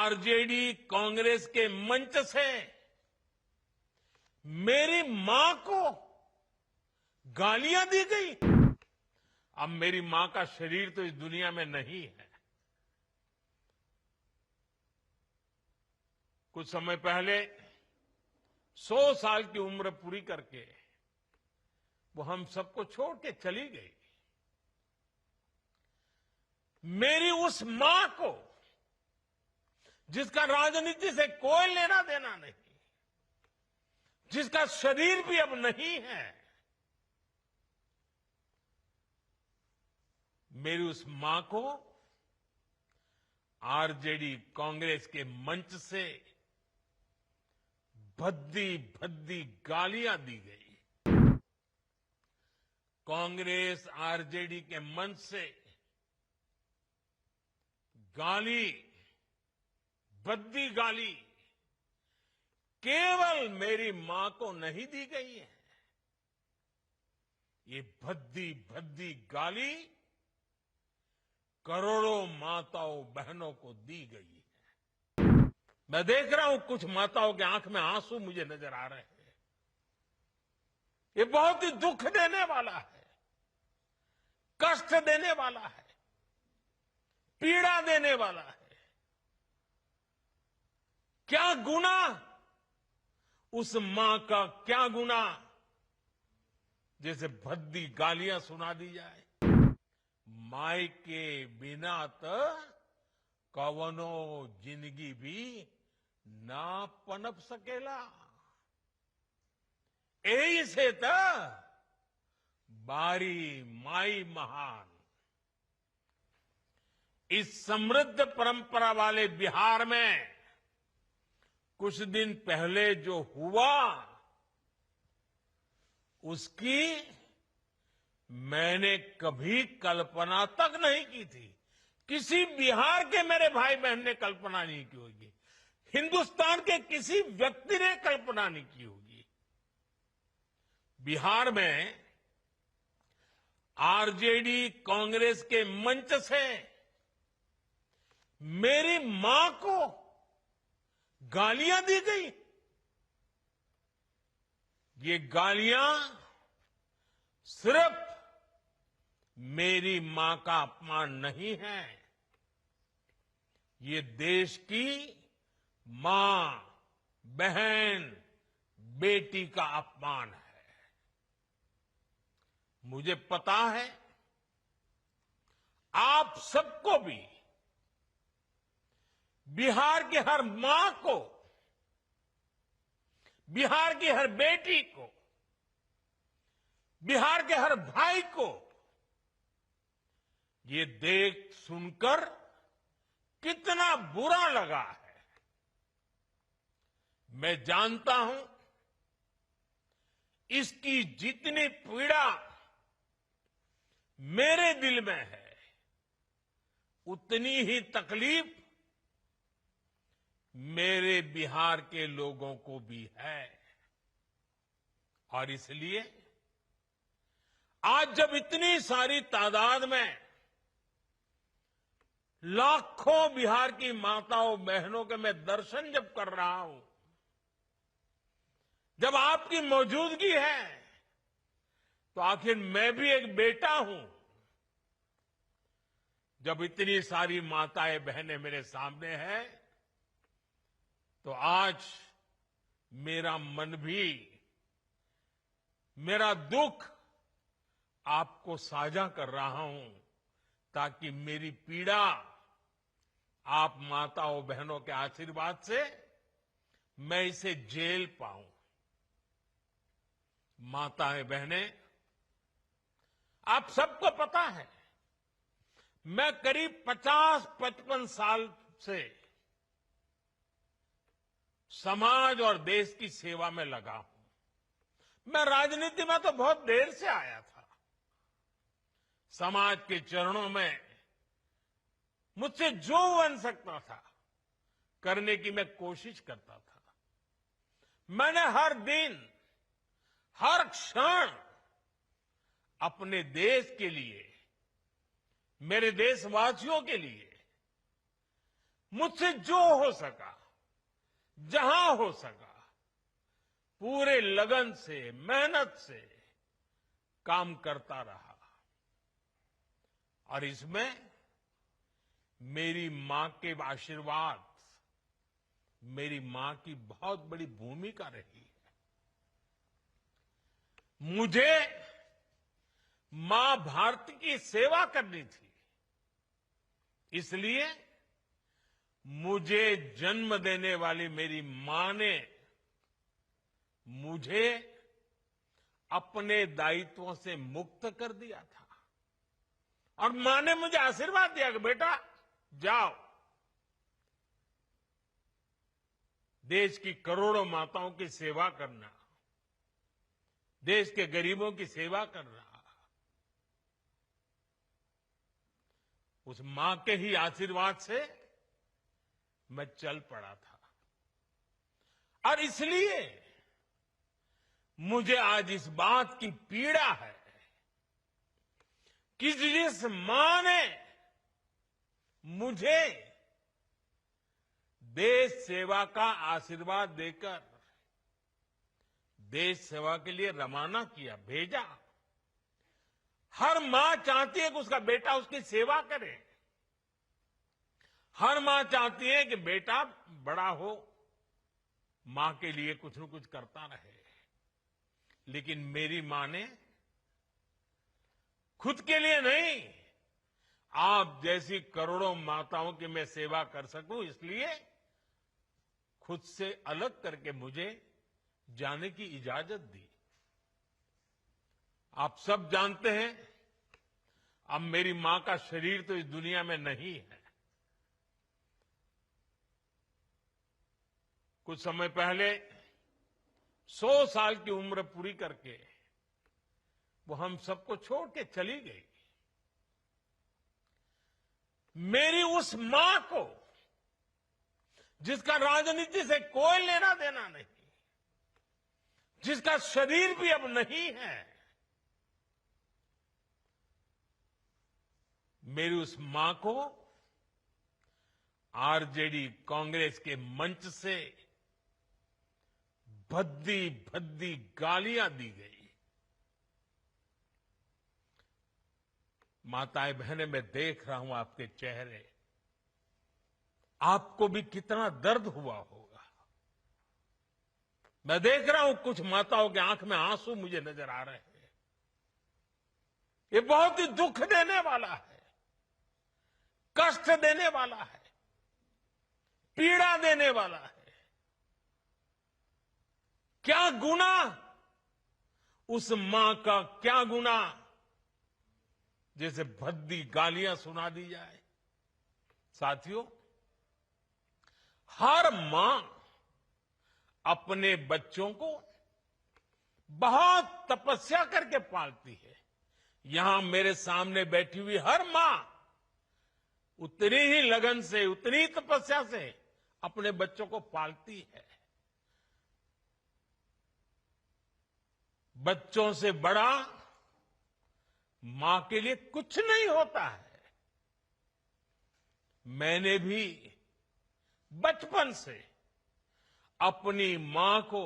RJD Congress के मंच से मेरी मां को गालियां दी गई। अब मेरी मां का शरीर तो इस दुनिया में नहीं है। कुछ समय पहले 100 साल की उम्र पूरी करके वो हम सबको छोड़ के चली गई। मेरी उस मां को, जिसका राजनीति से कोई लेना देना नहीं, जिसका शरीर भी अब नहीं है, मेरी उस मां को आरजेडी कांग्रेस के मंच से भद्दी भद्दी गालियां दी गई। कांग्रेस आरजेडी के मंच से गाली, भद्दी गाली केवल मेरी मां को नहीं दी गई है। ये भद्दी भद्दी गाली करोड़ों माताओं बहनों को दी गई है। मैं देख रहा हूं कुछ माताओं के आंख में आंसू मुझे नजर आ रहे हैं। ये बहुत ही दुख देने वाला है, कष्ट देने वाला है, पीड़ा देने वाला है। क्या गुनाह उस मां का, क्या गुनाह जैसे भद्दी गालियां सुना दी जाए। माई के बिना तो कवनो जिंदगी भी ना पनप सकेला। यही से तो बारी माई महान। इस समृद्ध परंपरा वाले बिहार में कुछ दिन पहले जो हुआ, उसकी मैंने कभी कल्पना तक नहीं की थी। किसी बिहार के मेरे भाई बहन ने कल्पना नहीं की होगी, हिंदुस्तान के किसी व्यक्ति ने कल्पना नहीं की होगी। बिहार में आरजेडी कांग्रेस के मंच से मेरी मां को गालियां दी गई। ये गालियां सिर्फ मेरी मां का अपमान नहीं है, ये देश की मां, बहन, बेटी का अपमान है। मुझे पता है आप सबको भी, बिहार की हर मां को, बिहार की हर बेटी को, बिहार के हर भाई को ये देख सुनकर कितना बुरा लगा है। मैं जानता हूं इसकी जितनी पीड़ा मेरे दिल में है, उतनी ही तकलीफ मेरे बिहार के लोगों को भी है। और इसलिए आज जब इतनी सारी तादाद में लाखों बिहार की माताओं बहनों के मैं दर्शन जब कर रहा हूं, जब आपकी मौजूदगी है, तो आखिर मैं भी एक बेटा हूं। जब इतनी सारी माताएं बहनें मेरे सामने हैं, तो आज मेरा मन भी, मेरा दुख आपको साझा कर रहा हूं, ताकि मेरी पीड़ा आप माताओं बहनों के आशीर्वाद से मैं इसे झेल पाऊं। माताएं बहनें, आप सबको पता है मैं करीब 50-55 साल से समाज और देश की सेवा में लगा हूं। मैं राजनीति में तो बहुत देर से आया था। समाज के चरणों में मुझसे जो बन सकता था करने की मैं कोशिश करता था। मैंने हर दिन, हर क्षण अपने देश के लिए, मेरे देशवासियों के लिए मुझसे जो हो सका, जहां हो सका, पूरे लगन से, मेहनत से काम करता रहा। और इसमें मेरी मां के आशीर्वाद, मेरी मां की बहुत बड़ी भूमिका रही है। मुझे मां भारती की सेवा करनी थी, इसलिए मुझे जन्म देने वाली मेरी मां ने मुझे अपने दायित्वों से मुक्त कर दिया था। और मां ने मुझे आशीर्वाद दिया कि बेटा जाओ, देश की करोड़ों माताओं की सेवा करना, देश के गरीबों की सेवा करना। उस मां के ही आशीर्वाद से मैं चल पड़ा था। और इसलिए मुझे आज इस बात की पीड़ा है कि जिस मां ने मुझे देश सेवा का आशीर्वाद देकर देश सेवा के लिए रवाना किया, भेजा, हर मां चाहती है कि उसका बेटा उसकी सेवा करे। हर मां चाहती है कि बेटा बड़ा हो, मां के लिए कुछ न कुछ करता रहे। लेकिन मेरी मां ने खुद के लिए नहीं, आप जैसी करोड़ों माताओं की मैं सेवा कर सकूं, इसलिए खुद से अलग करके मुझे जाने की इजाजत दी। आप सब जानते हैं, अब मेरी मां का शरीर तो इस दुनिया में नहीं है। कुछ समय पहले 100 साल की उम्र पूरी करके वो हम सबको छोड़ के चली गई। मेरी उस मां को, जिसका राजनीति से कोई लेना देना नहीं, जिसका शरीर भी अब नहीं है, मेरी उस मां को आरजेडी कांग्रेस के मंच से भद्दी भद्दी गालियां दी गई। माताएं बहनें, मैं देख रहा हूं आपके चेहरे, आपको भी कितना दर्द हुआ होगा। मैं देख रहा हूं कुछ माताओं की आंख में आंसू मुझे नजर आ रहे हैं। ये बहुत ही दुख देने वाला है, कष्ट देने वाला है, पीड़ा देने वाला है। क्या गुनाह उस मां का, क्या गुनाह जैसे भद्दी गालियां सुना दी जाए। साथियों, हर मां अपने बच्चों को बहुत तपस्या करके पालती है। यहां मेरे सामने बैठी हुई हर मां उतनी ही लगन से, उतनी ही तपस्या से अपने बच्चों को पालती है। बच्चों से बड़ा मां के लिए कुछ नहीं होता है। मैंने भी बचपन से अपनी मां को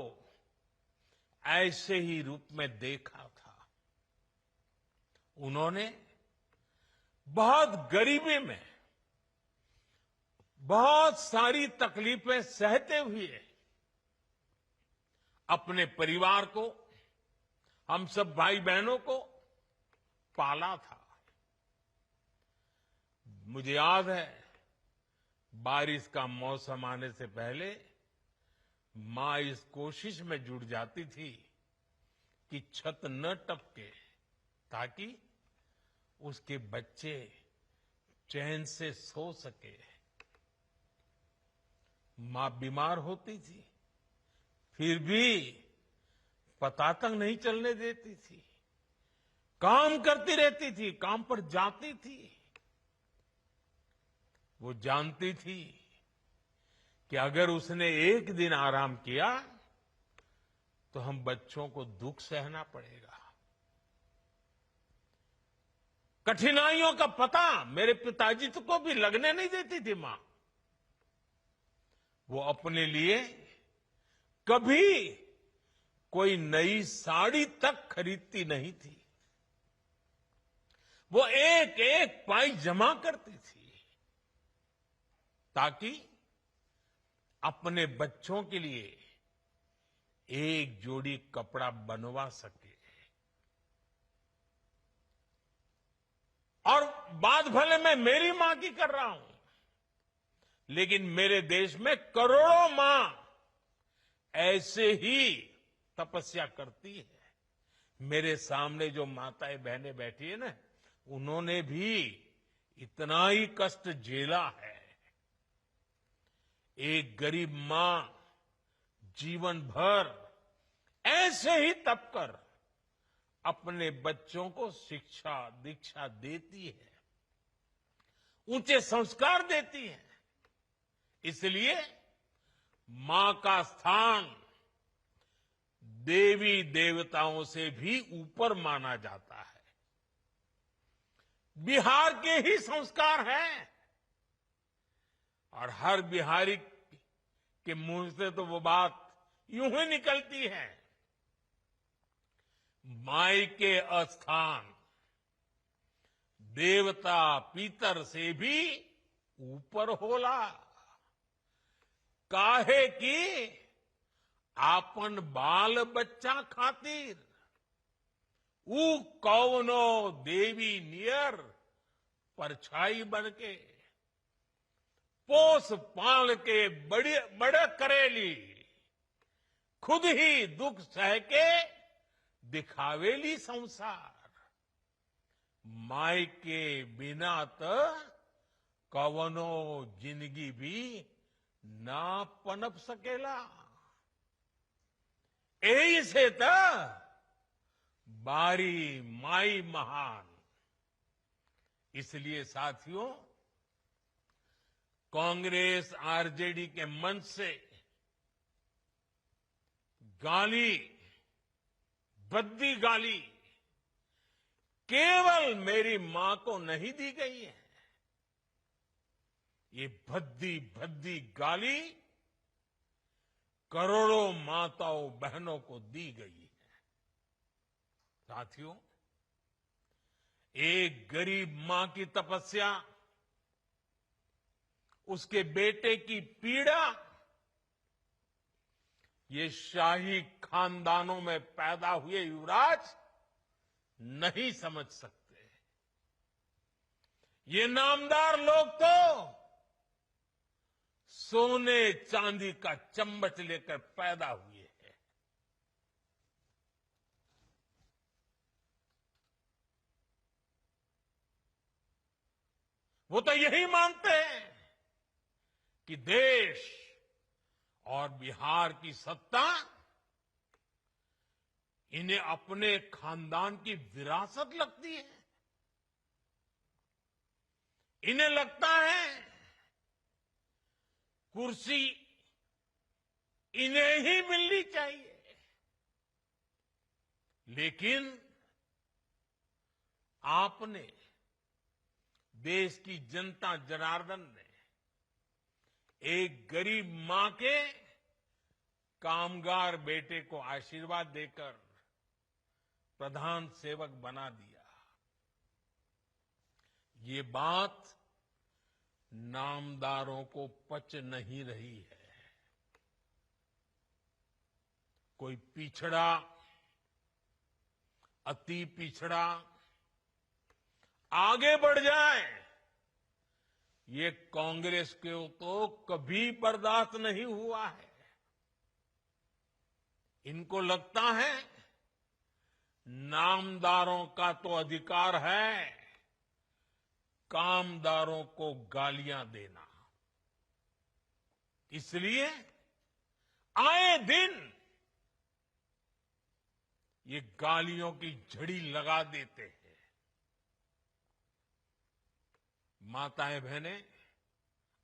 ऐसे ही रूप में देखा था। उन्होंने बहुत गरीबी में बहुत सारी तकलीफें सहते हुए अपने परिवार को, हम सब भाई बहनों को पाला था। मुझे याद है, बारिश का मौसम आने से पहले मां इस कोशिश में जुट जाती थी कि छत न टपके, ताकि उसके बच्चे चैन से सो सके। मां बीमार होती थी, फिर भी पता तक नहीं चलने देती थी, काम करती रहती थी, काम पर जाती थी। वो जानती थी कि अगर उसने एक दिन आराम किया तो हम बच्चों को दुख सहना पड़ेगा। कठिनाइयों का पता मेरे पिताजी को भी लगने नहीं देती थी मां। वो अपने लिए कभी कोई नई साड़ी तक खरीदती नहीं थी। वो एक एक पाई जमा करती थी ताकि अपने बच्चों के लिए एक जोड़ी कपड़ा बनवा सके। और बात भले मैं मेरी मां की कर रहा हूं, लेकिन मेरे देश में करोड़ों मां ऐसे ही तपस्या करती है। मेरे सामने जो माताएं बहनें बैठी है ना, उन्होंने भी इतना ही कष्ट झेला है। एक गरीब मां जीवन भर ऐसे ही तप कर अपने बच्चों को शिक्षा दीक्षा देती है, ऊंचे संस्कार देती है। इसलिए मां का स्थान देवी देवताओं से भी ऊपर माना जाता है। बिहार के ही संस्कार हैं और हर बिहारी के मुंह से तो वो बात यूं ही निकलती है, माई के अस्थान देवता पितर से भी ऊपर होला। काहे की आपन बाल बच्चा खातिर ऊ कौनो देवी नियर परछाई बनके पोस पाल के बड़े करेली, खुद ही दुख सह के दिखावेली संसार। माई के बिना तो कवनो जिंदगी भी ना पनप सकेला। यही से तो बारी माई महान। इसलिए साथियों, कांग्रेस आरजेडी के मंच से गाली, भद्दी गाली केवल मेरी मां को नहीं दी गई है। ये भद्दी भद्दी गाली करोड़ों माताओं बहनों को दी गई है। साथियों, एक गरीब मां की तपस्या, उसके बेटे की पीड़ा, ये शाही खानदानों में पैदा हुए युवराज नहीं समझ सकते। ये नामदार लोग तो सोने चांदी का चम्मच लेकर पैदा हुए हैं। वो तो यही मानते हैं कि देश और बिहार की सत्ता इन्हें अपने खानदान की विरासत लगती है। इन्हें लगता है कुर्सी इन्हें ही मिलनी चाहिए। लेकिन आपने, देश की जनता जनार्दन ने एक गरीब मां के कामगार बेटे को आशीर्वाद देकर प्रधान सेवक बना दिया। ये बात नामदारों को पच नहीं रही है। कोई पिछड़ा, अति पिछड़ा आगे बढ़ जाए, ये कांग्रेस को तो कभी बर्दाश्त नहीं हुआ है। इनको लगता है नामदारों का तो अधिकार है कामदारों को गालियां देना। इसलिए आए दिन ये गालियों की झड़ी लगा देते हैं। माताएं बहनें,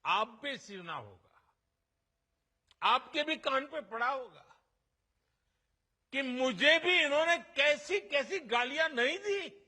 आप पे सुना होगा, आपके भी कान पे पड़ा होगा कि मुझे भी इन्होंने कैसी कैसी गालियां नहीं दी।